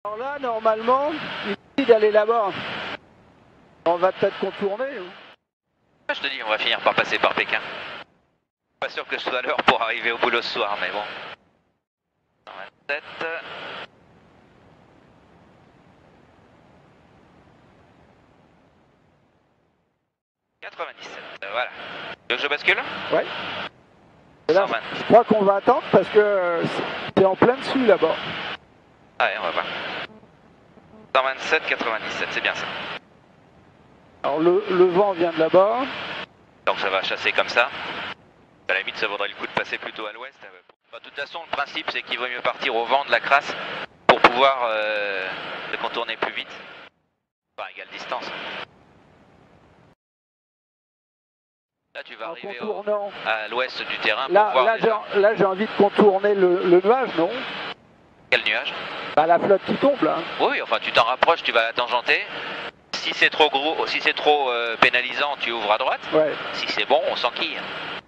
Alors là, normalement, il suffit d'aller là-bas. On va peut-être contourner. Je te dis, on va finir par passer par Pékin. Pas sûr que je sois à l'heure pour arriver au boulot ce soir, mais bon. 127. Voilà. Tu veux que je bascule? Ouais. Et là, je crois qu'on va attendre parce que c'est en plein dessus là-bas. Ouais, on va voir. 127, 97, c'est bien ça. Alors le vent vient de là-bas. Donc ça va chasser comme ça. À la limite, ça vaudrait le coup de passer plutôt à l'ouest. De toute façon, le principe, c'est qu'il vaut mieux partir au vent de la crasse pour pouvoir le contourner plus vite. Enfin, égale distance. Là, tu vas arriver à l'ouest du terrain pour voir... Là, j'ai envie de contourner le nuage, non? Quel nuage? Bah, la flotte qui tombe, là. Oui, enfin, tu t'en rapproches, tu vas la tangenter. Si c'est trop gros, si c'est trop pénalisant, tu ouvres à droite. Ouais. Si c'est bon, on s'enquille.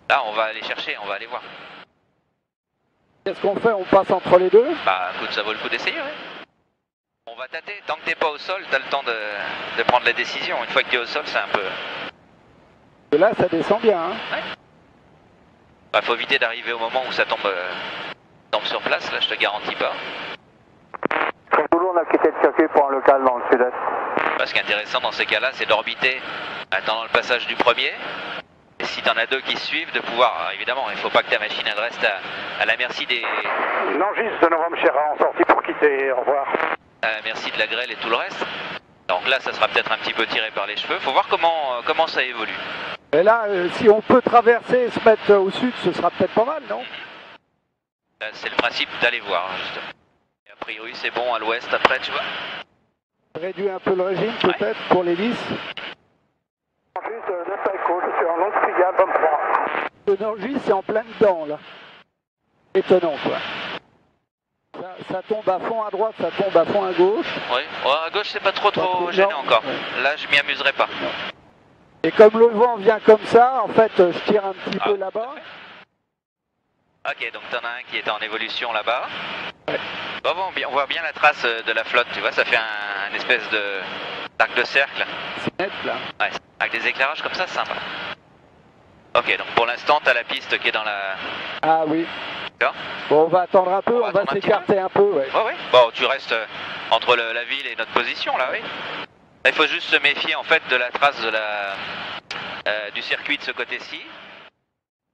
Là, on va aller chercher, on va aller voir. Qu'est-ce qu'on fait? On passe entre les deux? Bah, écoute, ça vaut le coup d'essayer, ouais. On va tâter. Tant que t'es pas au sol, t'as le temps de prendre la décision. Une fois que t'es au sol, c'est un peu... Et là, ça descend bien, hein. Ouais. Bah, faut éviter d'arriver au moment où ça tombe sur place, là, je te garantis pas. Toulouse, on a quitté le circuit pour un local dans le sud-est. Ce qui est intéressant dans ces cas-là, c'est d'orbiter attendant le passage du premier. Et si t'en as deux qui suivent, de pouvoir... Alors, évidemment, il faut pas que ta machine elle reste à la merci des... Nangis de Novembre Chéra en sortie pour quitter, au revoir. À la merci de la grêle et tout le reste. Donc là, ça sera peut-être un petit peu tiré par les cheveux. Faut voir comment ça évolue. Et là, si on peut traverser et se mettre au sud, ce sera peut-être pas mal, non? C'est le principe d'aller voir, justement. Et a priori, c'est bon à l'ouest après, tu vois. Réduire un peu le régime, peut-être, pour l'hélice. Nangis de Taïko, je suis en longue fringale, 23. Le Nangis, c'est en plein dedans, là. Étonnant, quoi. Ça tombe à fond à droite, ça tombe à fond à gauche. Oui, à gauche, c'est pas trop gênant encore. Là, je m'y amuserai pas. Non. Et comme le vent vient comme ça, en fait, je tire un petit peu là-bas. Ok, donc t'en as un qui est en évolution là-bas. Ouais. Bon, on voit bien la trace de la flotte, tu vois, ça fait un espèce de d'arc de cercle. C'est net, là. Ouais, avec des éclairages comme ça, c'est sympa. Ok, donc pour l'instant, t'as la piste qui est dans la... Ah oui. D'accord. Bon, on va attendre un peu, on va s'écarter un peu, ouais. Ouais. Bon, tu restes entre la ville et notre position, là, oui. Il faut juste se méfier, en fait, de la trace de du circuit de ce côté-ci.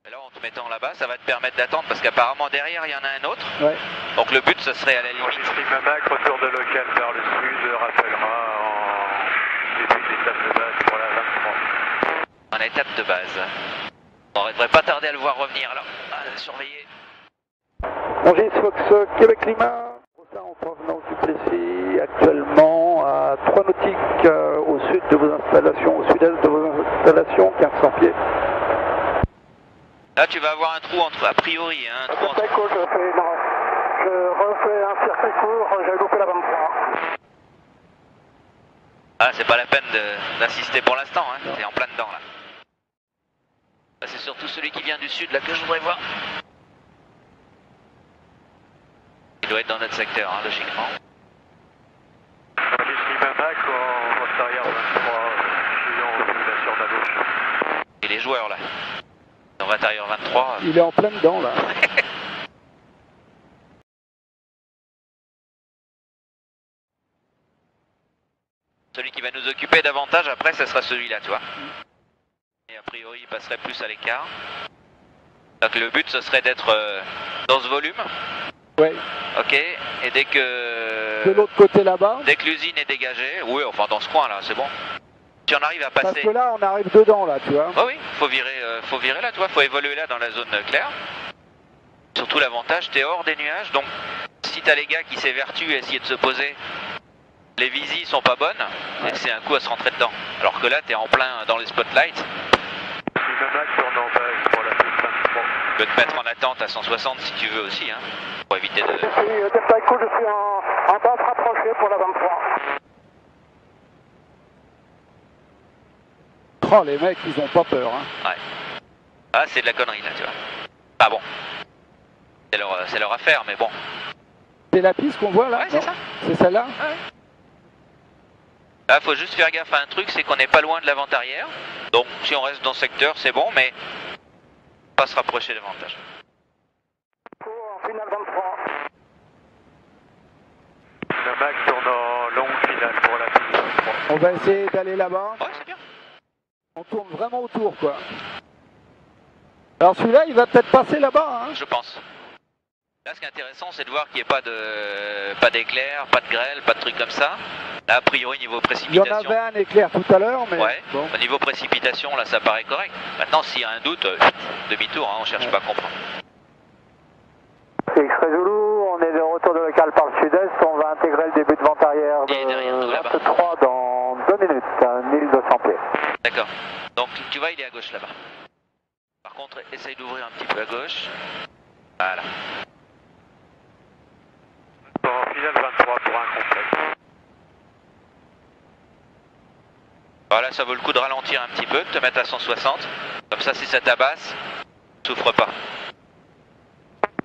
Là, en te mettant là-bas, ça va te permettre d'attendre, parce qu'apparemment, derrière, il y en a un autre. Ouais. Donc le but, ce serait à la limite... Mamac, retour de local vers le sud, rappellera en début d'étape de base pour la 23. En étape de base. On ne devrait pas tarder à le voir revenir, là. À surveiller. Nangis, Fox, Québec Lima. En provenance du Plessis, actuellement à 3 nautiques au sud de vos installations, au sud-est de vos installations, 1500 pieds. Là, tu vas avoir un trou entre, a priori, hein, un trou entre... Je refais un circuit court, j'ai loupé la 23. Ah, c'est pas la peine d'insister pour l'instant, hein, t'es en plein dedans, là. C'est surtout celui qui vient du sud, là, que je voudrais voir. Il doit être dans notre secteur, hein, logiquement. J'ai mis Mamac en voie arrière 23, je suis en simulation de la gauche. Et les joueurs, là. Dans voie arrière 23. Il est en plein dedans, là. Celui qui va nous occuper davantage, après, ça sera celui-là, tu vois. Et a priori, il passerait plus à l'écart. Donc le but, ce serait d'être dans ce volume. Ouais. Ok, et dès que... De l'autre côté là-bas. Dès que l'usine est dégagée, oui, enfin dans ce coin-là, c'est bon. Si on arrive à passer... Parce que là, on arrive dedans, là, tu vois. Oh oui, faut virer là, tu vois, faut évoluer là dans la zone claire. Surtout l'avantage, t'es hors des nuages, donc si t'as les gars qui s'évertuent à essayer de se poser, les visies sont pas bonnes, et c'est un coup à se rentrer dedans. Alors que là, t'es en plein dans les spotlights. Tu peux te mettre en attente à 160 si tu veux aussi, hein, pour éviter de... Je suis en base rapprochée pour la 23. Oh, les mecs, ils ont pas peur, hein. Ouais. Ah, c'est de la connerie, là, tu vois. Ah bon. C'est leur affaire, mais bon. c'est la piste qu'on voit là? Ouais, c'est ça. C'est celle-là? Ouais. Là, faut juste faire gaffe à un truc, c'est qu'on n'est pas loin de l'avant-arrière. Donc, si on reste dans le secteur, c'est bon, mais pas se rapprocher davantage. Pour finale 23. Le Mac tourne en longue finale pour la piste 23. On va essayer d'aller là-bas. Ouais, c'est bien. On tourne vraiment autour, quoi. Alors celui-là, il va peut-être passer là-bas, hein? Je pense. Là, ce qui est intéressant, c'est de voir qu'il n'y ait pas d'éclair, pas de grêle, pas de trucs comme ça. Là, a priori, niveau Il y en précipitation. avait un éclair tout à l'heure, mais Ouais, bon. au niveau précipitation, là, ça paraît correct. Maintenant, s'il y a un doute, demi-tour, hein, on cherche pas à comprendre. X-Ray Zulu, on est de retour de local par le sud-est, on va intégrer le début de vente arrière Il est derrière nous, là-bas. 23 dans 2 minutes, 1200 pieds. D'accord. Donc, tu vois, il est à gauche là-bas. Par contre, essaye d'ouvrir un petit peu à gauche. Voilà. En finale 23 pour un complet. Voilà, ça vaut le coup de ralentir un petit peu, de te mettre à 160. Comme ça, si ça tabasse, souffre pas.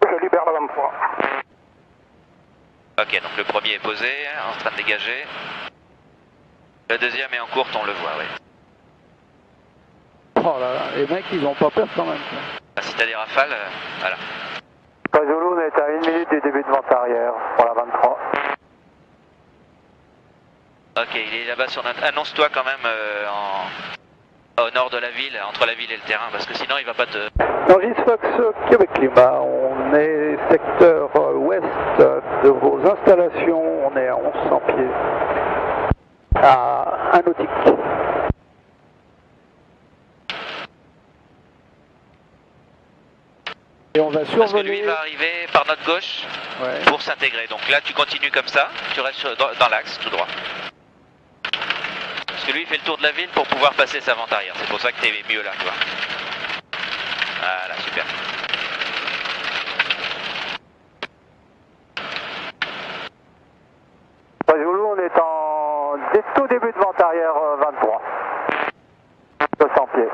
Je libère la 23. Ok, donc le premier est posé, en train de dégager. Le deuxième est en courte, on le voit, oui. Oh là là, les mecs, ils ont pas peur quand même. Ah, si t'as des rafales, voilà. Zulu, on est à 1 minute du début de vente arrière pour la 23. Ok, il est là-bas sur notre... Annonce-toi quand même au nord de la ville, entre la ville et le terrain, parce que sinon il va pas te... Norris Fox, Québec Climat, on est secteur ouest de vos installations, on est à 1100 pieds, à 1 nautique. Et on va Parce que lui survoler... va arriver par notre gauche Ouais. pour s'intégrer. Donc là tu continues comme ça, tu restes dans l'axe tout droit. Parce que lui il fait le tour de la ville pour pouvoir passer sa vente arrière. C'est pour ça que t'es mieux là, tu vois. Voilà, super. Zulu, on est en tout début de vente arrière 23. 200 pieds.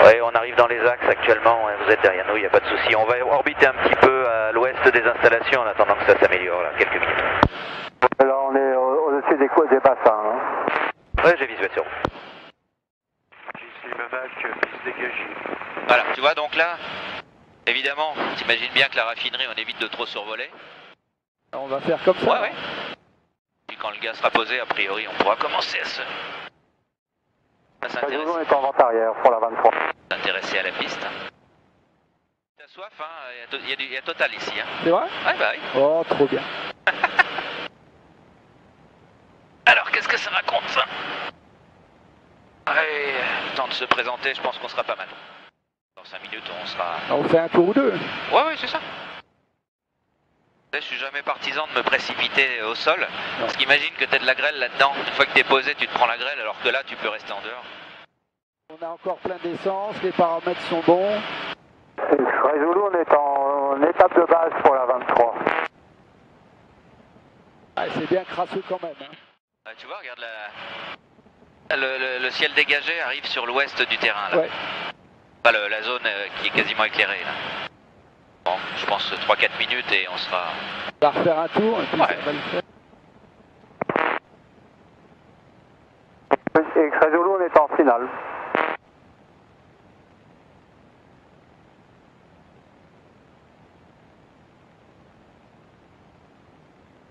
Oui, on arrive dans les axes actuellement, vous êtes derrière nous, il n'y a pas de souci. On va orbiter un petit peu à l'ouest des installations en attendant que ça s'améliore, là, quelques minutes. Là, on est au-dessus des bassins. Hein. Ouais, j'ai visuel sur vous. Ici le Mac, piste dégagée. Voilà, tu vois, donc là, évidemment, t'imagines bien que la raffinerie, on évite de trop survoler. On va faire comme ça. Ouais, ouais. Puis quand le gaz sera posé, a priori, on pourra commencer à Zulu, on est en vente arrière pour la 23. s'intéresser à la piste. T'as soif, hein, il y a Total ici. Hein. C'est vrai? Ouais, bah oui. Oh, trop bien. Alors, qu'est-ce que ça raconte, ça? Ouais, le temps de se présenter, je pense qu'on sera pas mal. Dans 5 minutes, on sera... On fait un tour ou deux. Ouais, ouais, c'est ça. Je suis jamais partisan de me précipiter au sol, parce qu'imagine que t'as de la grêle là-dedans. Une fois que t'es posé, tu te prends la grêle, alors que là, tu peux rester en dehors. On a encore plein d'essence, les paramètres sont bons. Zulu, on est en étape de base pour la 23. Ah, c'est bien crasseux quand même. Hein. Ah, tu vois, regarde le ciel dégagé arrive sur l'ouest du terrain, là. Ouais. Enfin, la zone qui est quasiment éclairée, là. Bon, je pense 3-4 minutes et on sera... On va refaire un tour et puis Ouais. ça va le faire. X-Ray Zulu, on est en finale.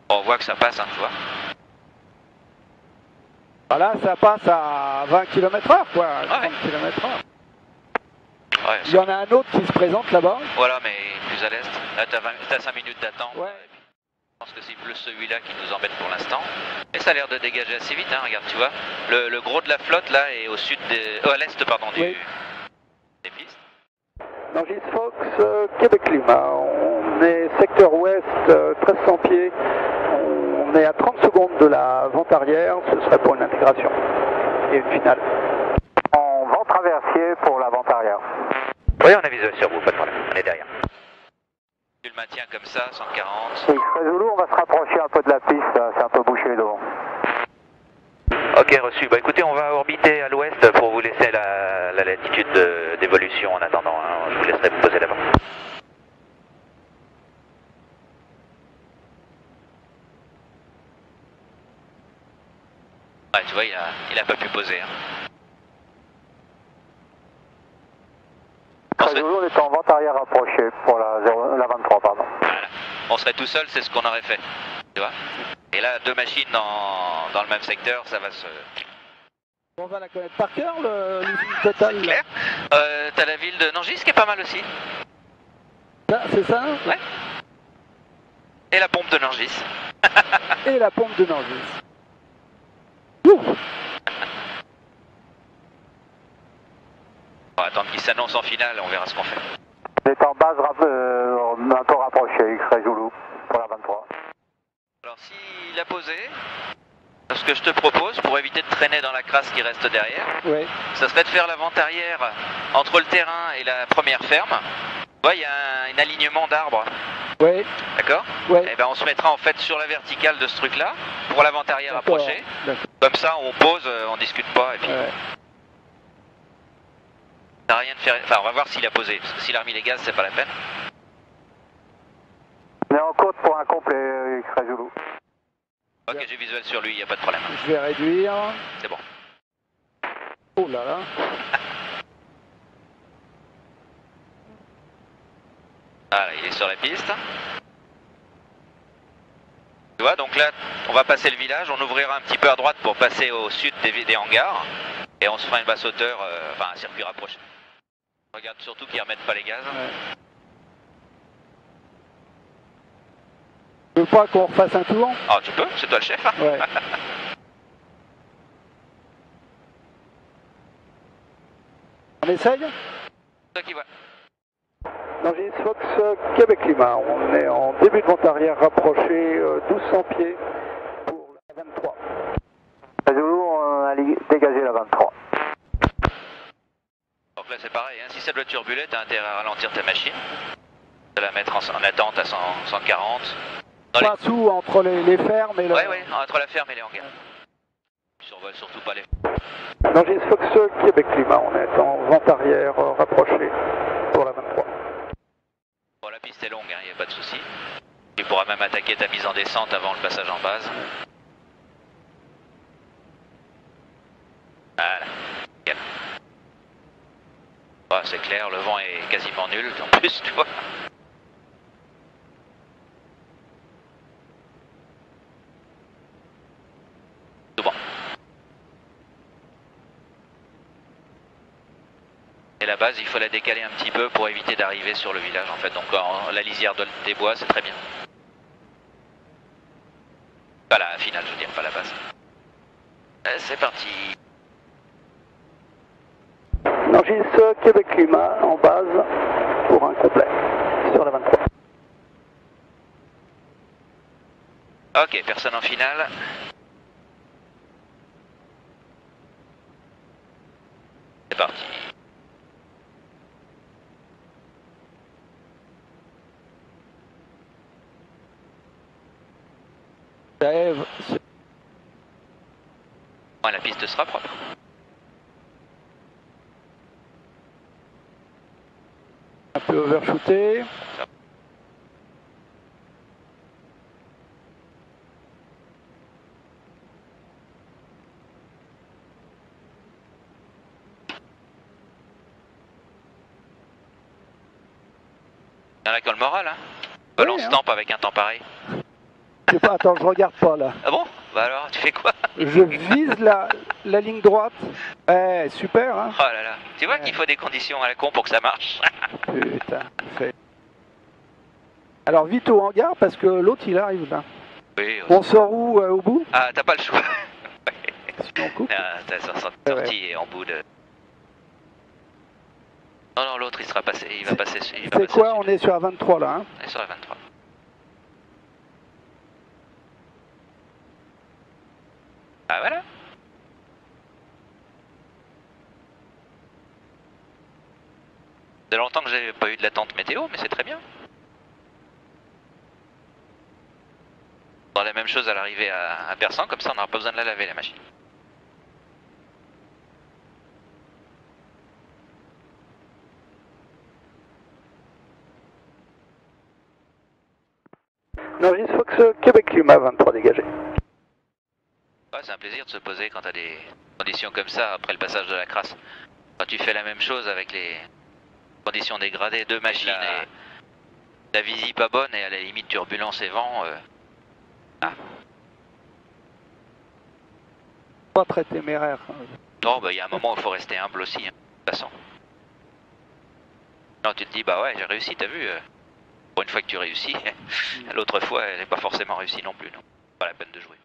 On voit que ça passe, hein, tu vois. Voilà, ça passe à 20 km/h, quoi. 30 Ouais. km/h. Ouais, Il y en a un autre qui se présente là-bas. voilà, mais plus à l'est. Là, t'as 5 minutes d'attente. Ouais. Je pense que c'est plus celui-là qui nous embête pour l'instant. Et ça a l'air de dégager assez vite, hein, regarde, tu vois. Le gros de la flotte, là, est au sud à l'est, pardon, Oui. des pistes. Norris Fox, Québec Climat. On est secteur ouest, 1300 pieds. On est à 30 secondes de la vente arrière. Ce serait pour une intégration et une finale. En vent traversier pour la vente arrière. Oui, on a visuel sur vous, pas de problème, on est derrière. Tu le maintiens comme ça, 140. X-Ray Zulu, on va se rapprocher un peu de la piste, c'est un peu bouché devant. Ok, reçu. Bah écoutez, on va orbiter à l'ouest pour vous laisser la latitude d'évolution en attendant. Hein. Je vous laisserai vous poser là-bas. Ouais, tu vois, il a pas pu poser. Hein. On est en vente arrière rapprochée pour la 23, pardon. Voilà. On serait tout seul, c'est ce qu'on aurait fait. Tu vois. Et là, deux machines dans le même secteur, ça va se... On va la connaître par cœur, l'usine totale. C'est clair. T'as la ville de Nangis qui est pas mal aussi. C'est ça? Ouais. Et la pompe de Nangis. Et la pompe de Nangis. Ouh. On va attendre qu'il s'annonce en finale, on verra ce qu'on fait. On est en base un peu rapproché, X-Ray Zulu, pour la 23. Alors s'il a posé, ce que je te propose, pour éviter de traîner dans la crasse qui reste derrière, Ouais. ça serait de faire la vente arrière entre le terrain et la première ferme. Tu vois, il y a un alignement d'arbres, Ouais. d'accord? Ouais. Et ben on se mettra en fait sur la verticale de ce truc-là, pour la vente arrière D'accord. approchée. D'accord. Comme ça, on pose, on discute pas, et puis... Ouais. Ça n'a rien de faire... Enfin, on va voir s'il a posé, parce que s'il a remis les gaz, c'est pas la peine. On est en côte pour un complet, X-Ray Zulu. Ok, j'ai visuel sur lui, il n'y a pas de problème. Je vais réduire. C'est bon. Oh là là. Voilà, il est sur la piste. Tu vois, donc là, on va passer le village, on ouvrira un petit peu à droite pour passer au sud des hangars. Et on se fera une basse hauteur, enfin un circuit rapproché. Regarde surtout qu'ils ne remettent pas les gaz. Ouais. Tu veux pas qu'on refasse un tour? Ah, tu peux, c'est toi le chef. Hein. Ouais. On essaye? C'est toi qui vois. Nangis Fox, Québec Lima. On est en début de vente arrière rapproché, 1200 pieds pour la 23. Zulu, on a dégagé la 23. Donc là c'est pareil, hein. Si ça doit turbuler, t'as intérêt à ralentir ta machine. De la mettre en attente à 140. Pas sous entre les fermes et le... Ouais, entre la ferme et les hangars. Tu survoles surtout pas les... Nangis Fox, Québec Lima. On est en vente arrière rapproché pour la 23. Bon, la piste est longue, il n'y a pas de souci. Tu pourras même attaquer ta mise en descente avant le passage en base. Voilà. Nickel. Oh, c'est clair, le vent est quasiment nul en plus, tu vois. Tout bon. Et la base, il faut la décaler un petit peu pour éviter d'arriver sur le village en fait. Donc la lisière des bois, c'est très bien. Pas la finale, je veux dire, pas la base. C'est parti. Nangis, Québec Lima en base pour un complet sur la 23. Ok, personne en finale. C'est parti. Ouais, La piste sera propre. un peu overshooté. Il y en a qui ont le moral, hein. Balance Oui, hein. stamp avec un temps pareil. Je sais pas, attends, je regarde pas là. Ah bon? Bah alors, tu fais quoi? Je vise la ligne droite. Eh, super, hein. Oh là là. Tu vois qu'il faut des conditions à la con pour que ça marche. Putain, fait. Alors vite au hangar parce que l'autre il arrive là. Oui. On sort où au bout? Ah, t'as pas le choix. Sinon on coupe. Ah, t'as sorti Ouais. et en bout de... Non, non, l'autre il sera passé, il va passer. C'est quoi? On est sur la 23 là, hein. On est sur la 23. Ah voilà. Ça fait longtemps que j'ai pas eu de l'attente météo, mais c'est très bien. On aura la même chose à l'arrivée à Persan, comme ça on n'aura pas besoin de la laver la machine. Nangis Fox, Québec Lima, 23 dégagé. Ouais, c'est un plaisir de se poser quand t'as des conditions comme ça après le passage de la crasse. Quand tu fais la même chose avec les conditions dégradées, deux machines et la visie pas bonne et à la limite turbulence et vent. Pas très téméraire. Non, bah il y a un moment où il faut rester humble aussi, hein, de toute façon. Non, tu te dis, bah ouais, j'ai réussi, t'as vu. Pour une fois que tu réussis, l'autre fois, elle n'est pas forcément réussie non plus. Non. Pas la peine de jouer.